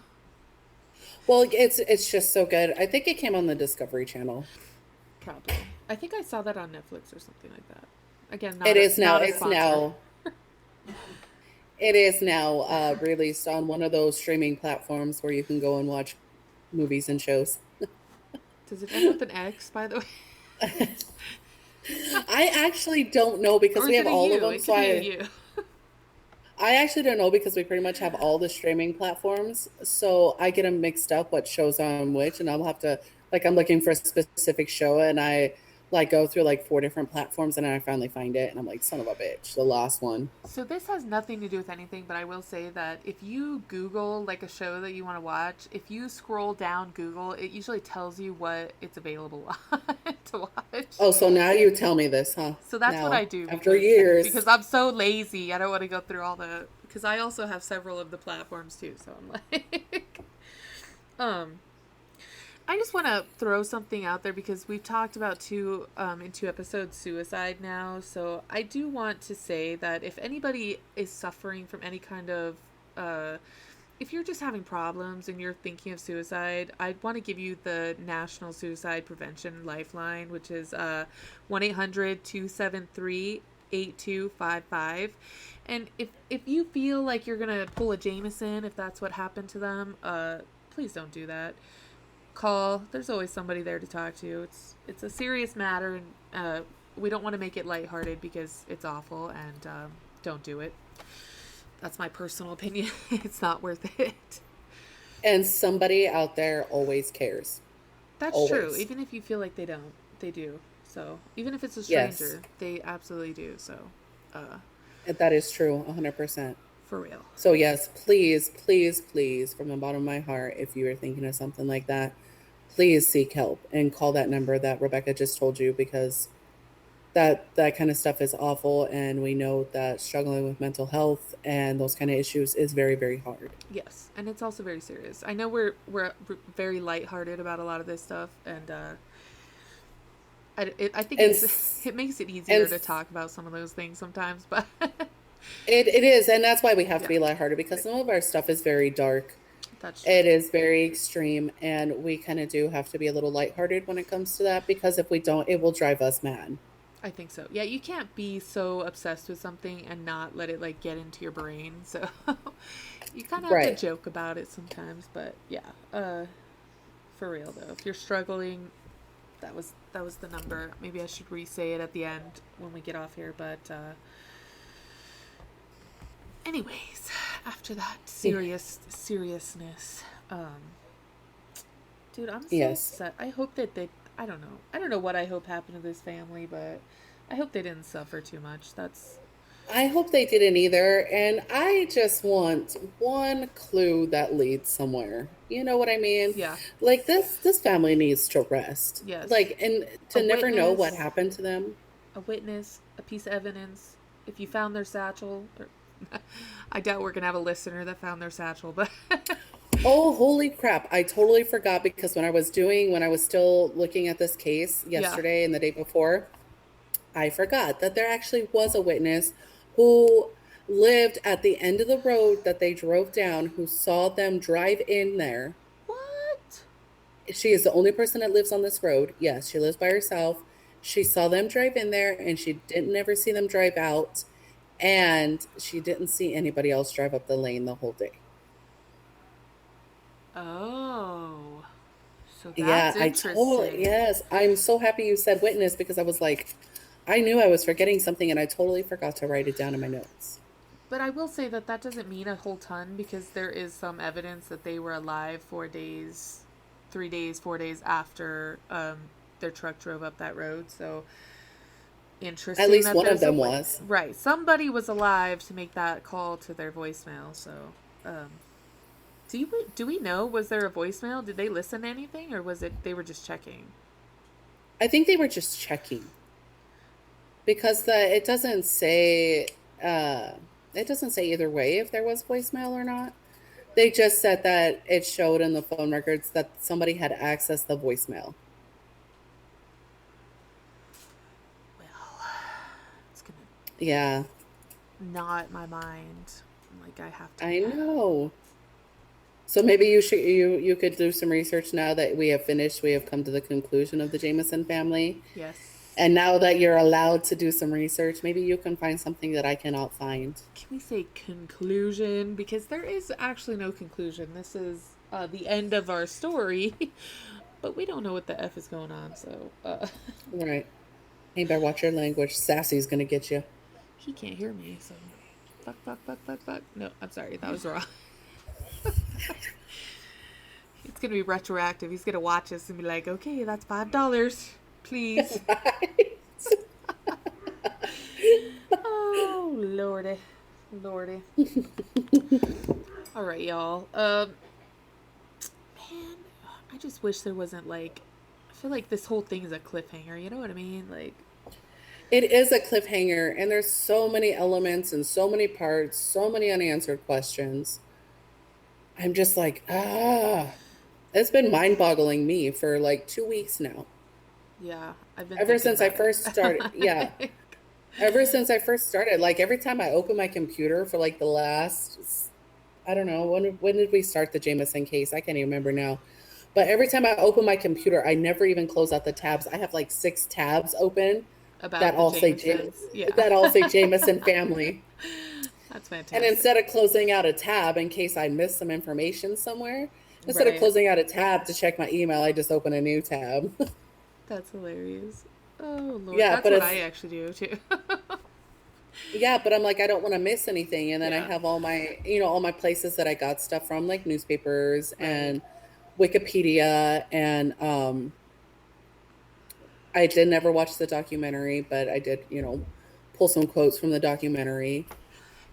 Well, it's just so good. I think it came on the Discovery Channel. Probably. I think I saw that on Netflix or something like that. Again, It is now. not a It's sponsor. now. It is now released on one of those streaming platforms where you can go and watch movies and shows. Does it end with an X, by the way? I actually don't know because Or we is have it a all U? of them. It So could be a U. I actually don't know because we pretty much have all the streaming platforms. So I get them mixed up what shows are on which, and I'll have to like I'm looking for a specific show, and I like go through like four different platforms, and then I finally find it, and I'm like, son of a bitch, the last one. So this has nothing to do with anything, but I will say that if you Google like a show that you want to watch, if you scroll down Google, it usually tells you what it's available on to watch. Oh, so now you tell me this, huh? So that's what Now, I do after years. because I'm so lazy. I don't want to go through all the because I also have several of the platforms too. So I'm like, um, I just want to throw something out there because we've talked about in 2 episodes suicide now. So I do want to say that if anybody is suffering from any kind of if you're just having problems and you're thinking of suicide, I want to give you the National Suicide Prevention Lifeline, which is 1-800-273-8255. And if you feel like you're going to pull a Jamison, if that's what happened to them, please don't do that. Call. There's always somebody there to talk to. It's a serious matter, and we don't want to make it lighthearted because it's awful, and don't do it. That's my personal opinion. It's not worth it. And somebody out there always cares. That's true. Always. Even if you feel like they don't, they do. So even if it's a Yes. stranger, they absolutely do. So, That is true, 100%. for real. So yes, please, please, please, from the bottom of my heart, if you are thinking of something like that, please seek help and call that number that Rebecca just told you, because that kind of stuff is awful, and we know that struggling with mental health and those kind of issues is very, very hard. Yes, and it's also very serious. I know we're very lighthearted about a lot of this stuff, and I think And it makes it easier and to talk about some of those things sometimes. But it is, and that's why we have to be yeah, lighthearted, because some of our stuff is very dark. that's true. It is very extreme, and we kind of do have to be a little lighthearted when it comes to that, because if we don't, it will drive us mad. I think so. Yeah, you can't be so obsessed with something and not let it like get into your brain. So you kind of have to Right. joke about it sometimes. But yeah, for real though, if you're struggling, that was the number. Maybe I should re-say it at the end when we get off here. But anyways, after that seriousness, dude, I'm so Yes. upset. I hope that they. I don't know. I don't know what I hope happened to this family, but I hope they didn't suffer too much. That's I hope they didn't either. And I just want one clue that leads somewhere. You know what I mean? yeah, Like this family needs to rest. yes. Like, and A to never know what witness, happened to them. a witness, a piece of evidence. If you found their satchel, or, I doubt we're gonna have a listener that found their satchel, but Oh, holy crap. I totally forgot, because when I was still looking at this case yeah. yesterday and the day before, I forgot that there actually was a witness who lived at the end of the road that they drove down, who saw them drive in there. What? She is the only person that lives on this road. Yes, she lives by herself. She saw them drive in there, and she didn't ever see them drive out. And she didn't see anybody else drive up the lane the whole day. Oh, so Yeah, that's I totally, interesting. yes. I'm so happy you said witness, because I was like, I knew I was forgetting something, and I totally forgot to write it down in my notes. But I will say that that doesn't mean a whole ton because there is some evidence that they were alive 4 days, 3 days, 4 days after their truck drove up that road. So At interesting least that one of there's a them witness. was. Right. Somebody was alive to make that call to their voicemail. So um, do we know? Was there a voicemail? Did they listen to anything, or was it they were just checking? I think they were just checking, because uh it doesn't say either way if there was voicemail or not. They just said that it showed in the phone records that somebody had accessed the voicemail. Well, it's gonna Yeah, knot my mind. Like I have to. I know. So maybe you could do some research now that we have finished. We have come to the conclusion of the Jamison family. Yes. And now that you're allowed to do some research, maybe you can find something that I cannot find. Can we say conclusion? Because there is actually no conclusion. This is the end of our story, but we don't know what the F is going on. So Right. You better watch your language. Sassy's gonna get you. he can't hear me. So fuck, fuck, fuck, fuck, fuck. No, I'm sorry. That was wrong. It's going to be retroactive. He's going to watch us and be like, okay, that's $5, please. Right. Oh, lordy. Lordy. All right, y'all. Man, I just wish there wasn't like, I feel like this whole thing is a cliffhanger. You know what I mean? Like, It is a cliffhanger, and there's so many elements and so many parts, so many unanswered questions. I'm just like, it's been mind-boggling me for like 2 weeks now. yeah, I've been Ever thinking since I about first started, yeah. it. Ever since I first started, like every time I open my computer for like the last, I don't know, when did we start the Jameson case? I can't even remember now. But every time I open my computer, I never even close out the tabs. I have like 6 tabs open that About the all say Jamesons. Yeah. Jameson family. That's And fantastic. instead of closing out a tab in case I missed some information somewhere, instead of Right. closing out a tab to check my email, I just open a new tab. That's hilarious. Oh Lord, Yeah, that's but what I it's actually do too. Yeah, but I'm like, I don't want to miss anything. And then I Yeah, have all my, all my places that I got stuff from, like newspapers right. and Wikipedia. And I did never watch the documentary, but I did, pull some quotes from the documentary.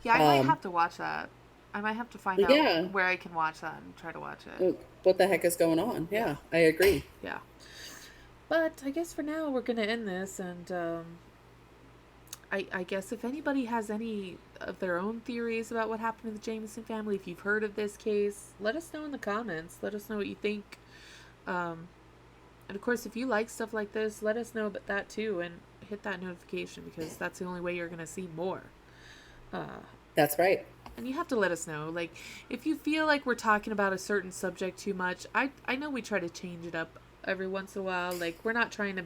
Yeah, I might Um, have to watch that. I might have to find out yeah, where I can watch that and try to watch it. what the heck is going on? Yeah, Yeah, I agree. yeah. But I guess for now we're gonna end this, and I guess if anybody has any of their own theories about what happened to the Jamison family, if you've heard of this case, let us know in the comments. Let us know what you think. Um, and of course, if you like stuff like this, let us know about that too, and hit that notification because that's the only way you're gonna see more. Uh, That's right. and you have to let us know, like, if you feel like we're talking about a certain subject too much. I know we try to change it up every once in a while. Like, we're not trying to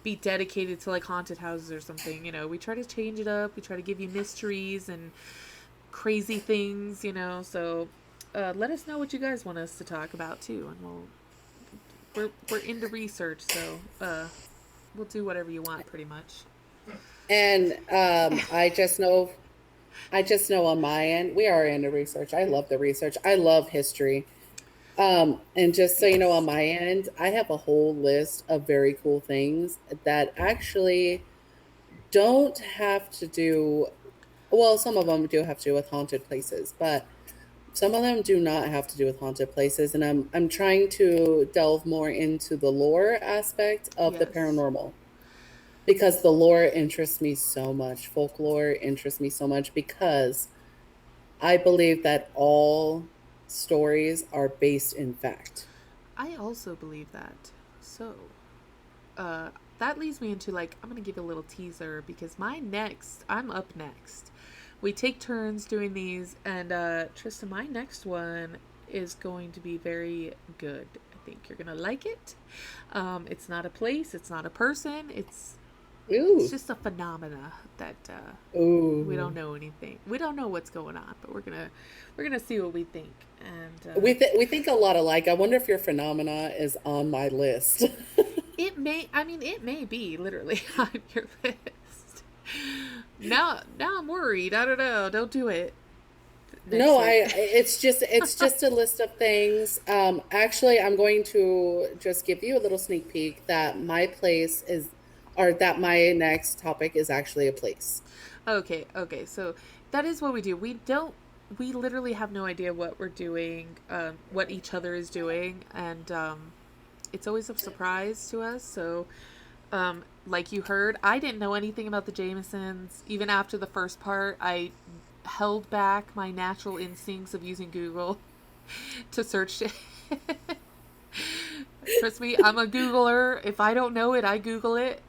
be dedicated to like haunted houses or something. We try to change it up. We try to give you mysteries and crazy things. So let us know what you guys want us to talk about too, and we're into research, so we'll do whatever you want pretty much. And I just know on my end, we are into research. I love the research. I love history. And just so you know, on Yes. my end, I have a whole list of very cool things that actually don't have to do, well, some of them do have to do with haunted places, but some of them do not have to do with haunted places. And I'm trying to delve more into the lore aspect of the Yes. paranormal because the lore interests me so much. Folklore interests me so much because I believe that all stories are based in fact. I also believe that. So, uh, that leads me into, like, I'm gonna give you a little teaser because I'm up next. We take turns doing these, and Tristan, my next one is going to be very good. I think you're gonna like it. It's not a place, it's not a person, it's Ooh, just a phenomena that we don't ooh. know anything. We don't know what's going on, but we're gonna see what we think. And We think a lot alike. I wonder if your phenomena is on my list. it may be literally on your list. Now I'm worried. I don't know. Don't do it next No, week. it's just a list of things. Actually, I'm going to just give you a little sneak peek that my place is, or that my next topic is actually a place. Okay, okay. So that is what we do. We literally have no idea what we're doing, what each other is doing, and it's always a surprise to us. So, like you heard, I didn't know anything about the Jamisons. Even after the first part, I held back my natural instincts of using Google to search it. Trust me, I'm a Googler. If I don't know it, I Google it.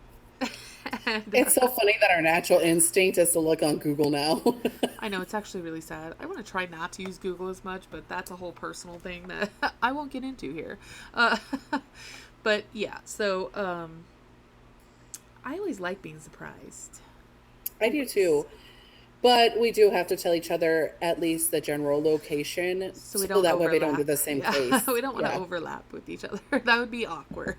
and It's so funny that our natural instinct is to look on Google now. I know it's actually really sad. I want to try not to use Google as much, but that's a whole personal thing that I won't get into here. Uh, but yeah, so I always like being surprised. I do Always. too. But we do have to tell each other at least the general location So we so don't that way we don't do overlap. the same Yeah, case. we don't want to Yeah. overlap with each other. That would be awkward.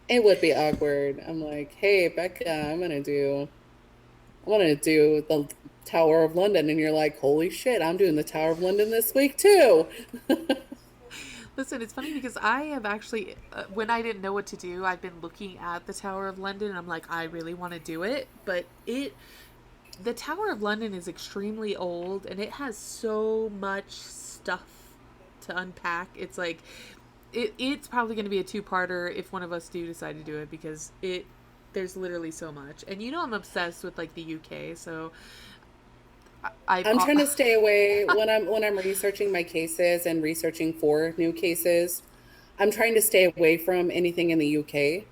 It would be awkward. I'm like, hey, Becca, I want to do the Tower of London. And you're like, holy shit, I'm doing the Tower of London this week too. Listen, it's funny because I have actually, when I didn't know what to do, I've been looking at the Tower of London and I'm like, I really want to do it. But the Tower of London is extremely old and it has so much stuff to unpack. It's like, it's probably going to be a two-parter if one of us do decide to do it because there's literally so much. And I'm obsessed with like the UK, so I've I'm trying to stay away when I'm researching my cases and researching for new cases. I'm trying to stay away from anything in the UK.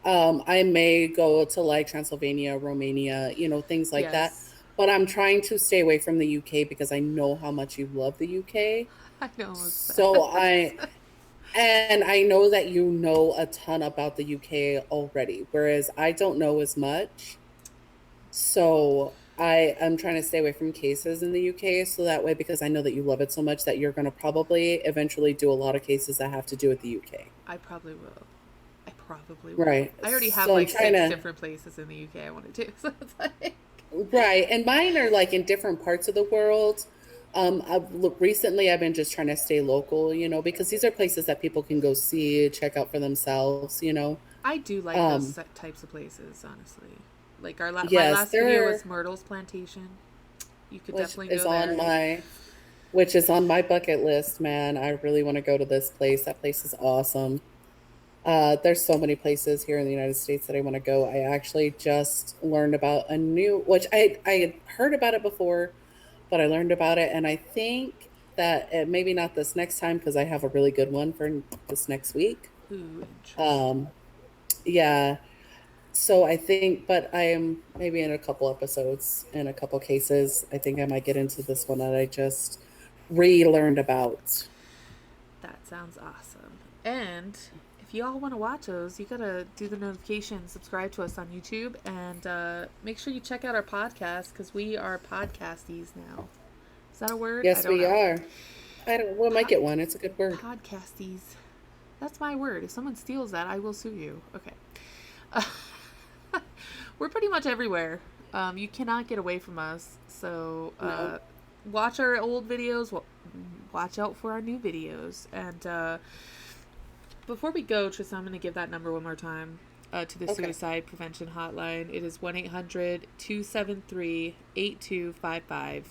I may go to like Transylvania, Romania, things like that. yes, But I'm trying to stay away from the UK because I know how much you love the UK. I know I'm So obsessed. I know that you know a ton about the UK already, whereas I don't know as much. So I am trying to stay away from cases in the UK so that way because I know that you love it so much that you're going to probably eventually do a lot of cases that have to do with the UK. I probably will. I probably will. Right. I already have So I'm like trying six to different places in the UK I want to do. So it's like Right, and mine are like in different parts of the world. Recently I've been just trying to stay local, because these are places that people can go see, check out for themselves. I do like those Um, types of places, honestly. Like my yes, last video there was Myrtle's Plantation. You could which definitely is go there. on my bucket list, man. I really want to go to this place. That place is awesome. There's so many places here in the United States that I want to go. I actually just learned about a new, which I had heard about it before, but I learned about it, and I think that maybe not this next time because I have a really good one for this next week. Ooh, interesting. Um, yeah. So I think, but I am maybe in a couple episodes, in a couple cases, I think I might get into this one that I just relearned about. That sounds awesome. And if you all want to watch those, you gotta do the notification, subscribe to us on YouTube, and make sure you check out our podcast because we are podcasties now. Is that a word? I Yes, don't we know. are. I don't. We might Po- get one. It's a good word. Podcasties. That's my word. If someone steals that, I will sue you. Okay. We're pretty much everywhere. You cannot get away from us. So No. watch our old videos. Watch out for our new videos. And before we go, Tristan, I'm going to give that number one more time to the Okay. suicide prevention hotline. It is 1-800-273-8255.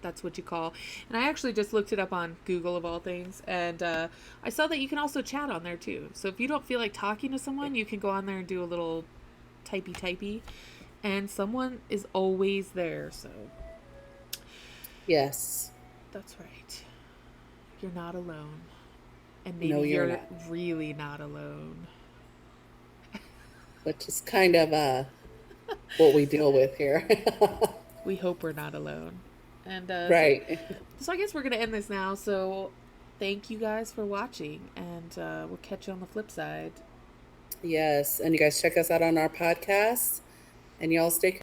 That's what you call. And I actually just looked it up on Google of all things, and I saw that you can also chat on there too. So if you don't feel like talking to someone, you can go on there and do a little typey, and someone is always there. So Yes. that's right. You're not alone, and maybe No, you're you're not. really not alone. Which is kind of what we deal with here. We hope we're not alone. And Right. so I guess we're gonna end this now. So thank you guys for watching, and we'll catch you on the flip side. Yes. And you guys check us out on our podcast. And y'all stay